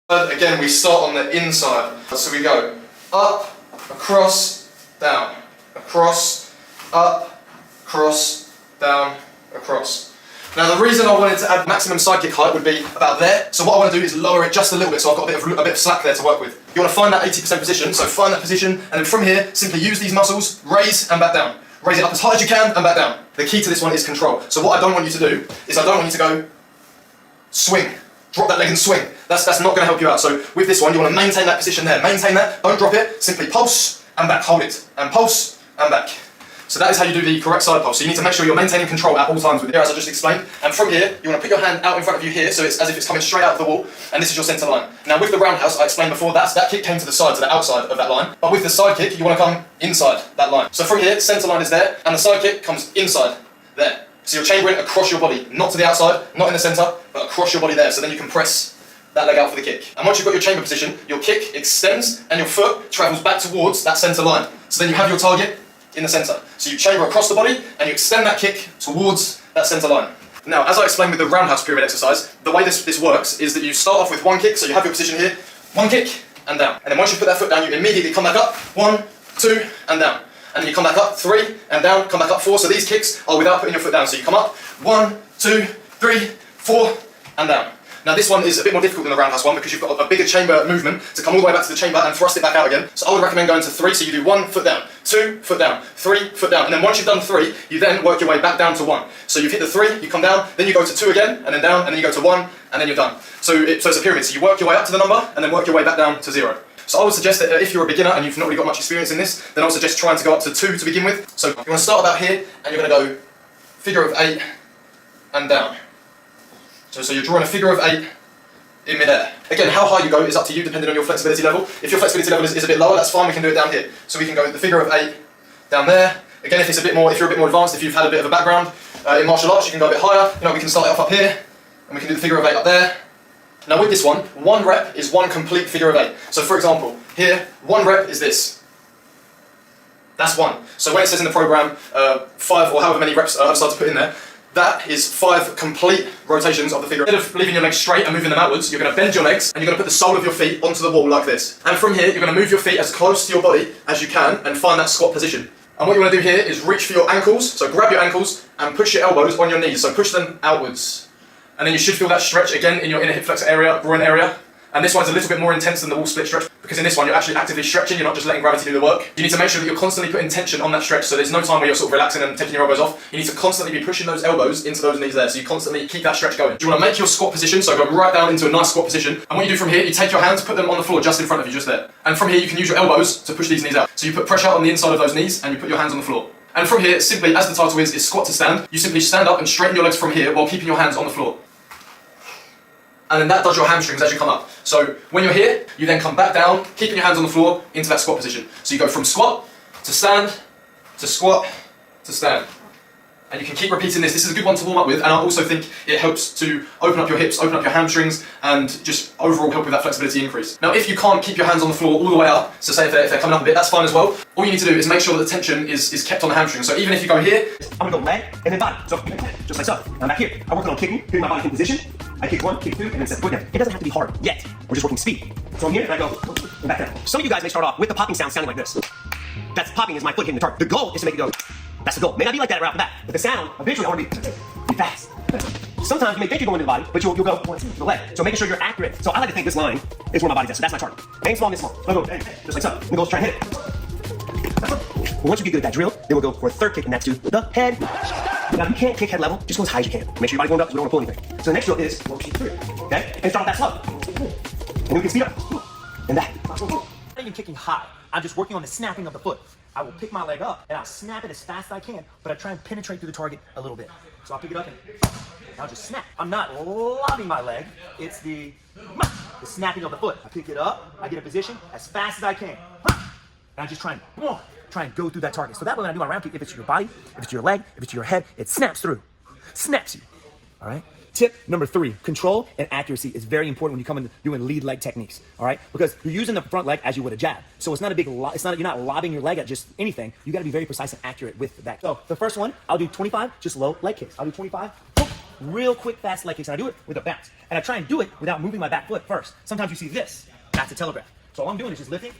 Again, we start on the inside. So we go up, across, down, across, up, cross, down, across. Now the reason I wanted to add maximum side kick height would be about there. So what I want to do is lower it just a little bit, so I've got a bit of slack there to work with. You want to find that 80% position, so find that position, and then from here, simply use these muscles, raise and back down. Raise it up as high as you can and back down. The key to this one is control. So what I don't want you to do is I don't want you to go swing. Drop that leg and swing. That's not going to help you out. So with this one, you want to maintain that position there. Maintain that, don't drop it, simply pulse and back, hold it, and pulse and back. So that is how you do the correct side pulse. So you need to make sure you're maintaining control at all times with it, as I just explained. And from here, you want to put your hand out in front of you here, so it's as if it's coming straight out of the wall, and this is your centre line. Now with the roundhouse, I explained before, that kick came to the side, to the outside of that line. But with the side kick, you want to come inside that line. So from here, centre line is there, and the side kick comes inside there. So you're chambering across your body, not to the outside, not in the centre, but across your body there, so then you can press that leg out for the kick. And once you've got your chamber position, your kick extends and your foot travels back towards that centre line. So then you have your target in the centre. So you chamber across the body and you extend that kick towards that centre line. Now, as I explained with the roundhouse pyramid exercise, the way this works is that you start off with one kick, so you have your position here, one kick and down. And then once you put that foot down, you immediately come back up, 1, 2 and down. And then you come back up, 3 and down, come back up 4. So these kicks are without putting your foot down. So you come up, 1, 2, 3, 4 and down. Now this one is a bit more difficult than the roundhouse one because you've got a bigger chamber movement to come all the way back to the chamber and thrust it back out again. So I would recommend going to 3, so you do 1 foot down, 2 foot down, 3 foot down, and then once you've done 3, you then work your way back down to 1. So you've hit the 3, you come down, then you go to 2 again, and then down, and then you go to 1, and then you're done. So it's a pyramid, so you work your way up to the number, and then work your way back down to 0. So I would suggest that if you're a beginner and you've not really got much experience in this, then I would suggest trying to go up to 2 to begin with. So you want to start about here, and you're going to go figure of 8 and down. So you're drawing a figure of 8 in midair. Again, how high you go is up to you depending on your flexibility level. If your flexibility level is a bit lower, that's fine, we can do it down here. So we can go the figure of 8 down there. Again, if you're a bit more advanced, if you've had a bit of a background in martial arts, you can go a bit higher. You know, we can start it off up here, and we can do the figure of 8 up there. Now with this one rep is one complete figure of 8. So for example, here, 1 rep is this. That's 1. So when it says in the program 5 or however many reps I've started to put in there, that is 5 complete rotations of the figure. Instead of leaving your legs straight and moving them outwards, you're going to bend your legs and you're going to put the sole of your feet onto the wall like this. And from here, you're going to move your feet as close to your body as you can and find that squat position. And what you want to do here is reach for your ankles, so grab your ankles and push your elbows on your knees, so push them outwards. And then you should feel that stretch again in your inner hip flexor area, groin area. And this one's a little bit more intense than the wall split stretch, because in this one you're actually actively stretching, you're not just letting gravity do the work. You need to make sure that you're constantly putting tension on that stretch, so there's no time where you're sort of relaxing and taking your elbows off. You need to constantly be pushing those elbows into those knees there, so you constantly keep that stretch going. You want to make your squat position, so go right down into a nice squat position. And what you do from here, you take your hands, put them on the floor just in front of you, just there. And from here you can use your elbows to push these knees out. So you put pressure on the inside of those knees, and you put your hands on the floor. And from here, simply, as the title is squat to stand, you simply stand up and straighten your legs from here while keeping your hands on the floor. And then that does your hamstrings as you come up. So when you're here, you then come back down, keeping your hands on the floor into that squat position. So you go from squat to stand to squat to stand. And you can keep repeating this. This is a good one to warm up with, and I also think it helps to open up your hips, open up your hamstrings, and just overall help with that flexibility increase. Now, if you can't keep your hands on the floor all the way up, so say if they're coming up a bit, that's fine as well. All you need to do is make sure that the tension is kept on the hamstrings. So even if you go here, I'm gonna go leg and then body. So just like so. I'm back here. I'm working on kicking, getting my body in position. I kick 1, kick 2, and then set foot down. It doesn't have to be hard yet. We're just working speed. So I'm here and I go and back down. Some of you guys may start off with the popping sound sounding like this. That's popping is my foot hitting the target. The goal is to make it go. That's the goal. May not be like that right off the bat, but the sound, eventually I want to be fast. Sometimes you may think you're going to the body, but you'll go 1, 2 to the leg. So making sure you're accurate. So I like to think this line is where my body's at. So that's my target. Aim small, miss small. I'll go just like so. Then go try and hit it. Well, once you get good at that drill, then we'll go for a third kick, and that's to the head. Now, if you can't kick head level, just go as high as you can. Make sure your body's warmed up, so we don't want to pull anything. So the next drill is 1, 2, 3. Okay? And start with that slow. And then we can speed up. And that. I'm not even kicking high. I'm just working on the snapping of the foot. I will pick my leg up and I'll snap it as fast as I can, but I try and penetrate through the target a little bit. So I'll pick it up and I'll just snap. I'm not lobbing my leg. It's the snapping of the foot. I pick it up, I get a position as fast as I can. And I just try and go through that target. So that way when I do my round kick, if it's your body, if it's your leg, if it's your head, it snaps through. Snaps you. All right? Tip number 3, control and accuracy is very important when you come into doing lead leg techniques, all right? Because you're using the front leg as you would a jab. So it's not a big, you're not lobbing your leg at just anything. You gotta be very precise and accurate with that. So the first one, I'll do 25, just low leg kicks. I'll do 25, real quick, fast leg kicks, and I do it with a bounce. And I try and do it without moving my back foot first. Sometimes you see this. That's a telegraph. So all I'm doing is just lifting,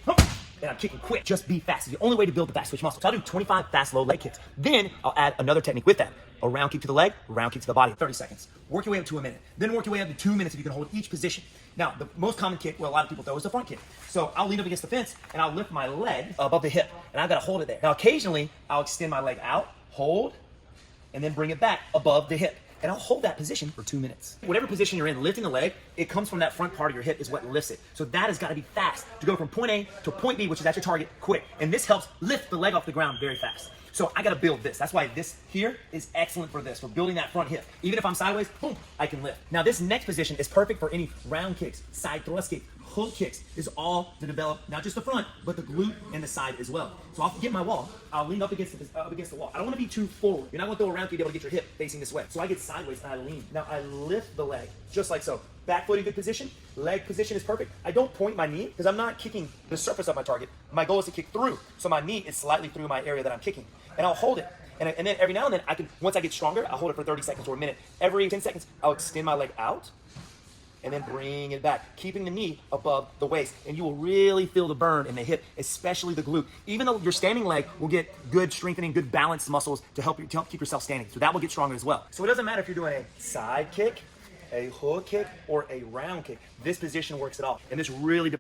and I'm kicking quick. Just be fast. It's the only way to build the back switch muscle. So I'll do 25 fast, low leg kicks. Then I'll add another technique with that. A round kick to the leg, round kick to the body. 30 seconds. Work your way up to a minute. Then work your way up to 2 minutes if you can hold each position. Now, the most common kick, well, a lot of people throw is the front kick. So I'll lean up against the fence, and I'll lift my leg above the hip. And I've got to hold it there. Now, occasionally, I'll extend my leg out, hold, and then bring it back above the hip. And I'll hold that position for 2 minutes. Whatever position you're in, lifting the leg, it comes from that front part of your hip is what lifts it. So that has got to be fast to go from point A to point B, which is at your target, quick. And this helps lift the leg off the ground very fast. So I got to build this. That's why this here is excellent for this, for building that front hip. Even if I'm sideways, boom, I can lift. Now this next position is perfect for any round kicks, side thrust kicks, hook kicks. This is all to develop not just the front, but the glute and the side as well. So I'll get my wall. I'll lean up against the wall. I don't want to be too forward. You're not going to throw a round kick to be able to get your hip facing this way. So I get sideways and I lean. Now I lift the leg just like so. Back foot in good position. Leg position is perfect. I don't point my knee because I'm not kicking the surface of my target. My goal is to kick through. So my knee is slightly through my area that I'm kicking. And I'll hold it. And then every now and then, once I get stronger, I'll hold it for 30 seconds or a minute. Every 10 seconds, I'll extend my leg out and then bring it back, keeping the knee above the waist. And you will really feel the burn in the hip, especially the glute. Even though your standing leg will get good strengthening, good balance muscles to help keep yourself standing. So that will get stronger as well. So it doesn't matter if you're doing a side kick, a hook kick, or a round kick. This position works it all. And this really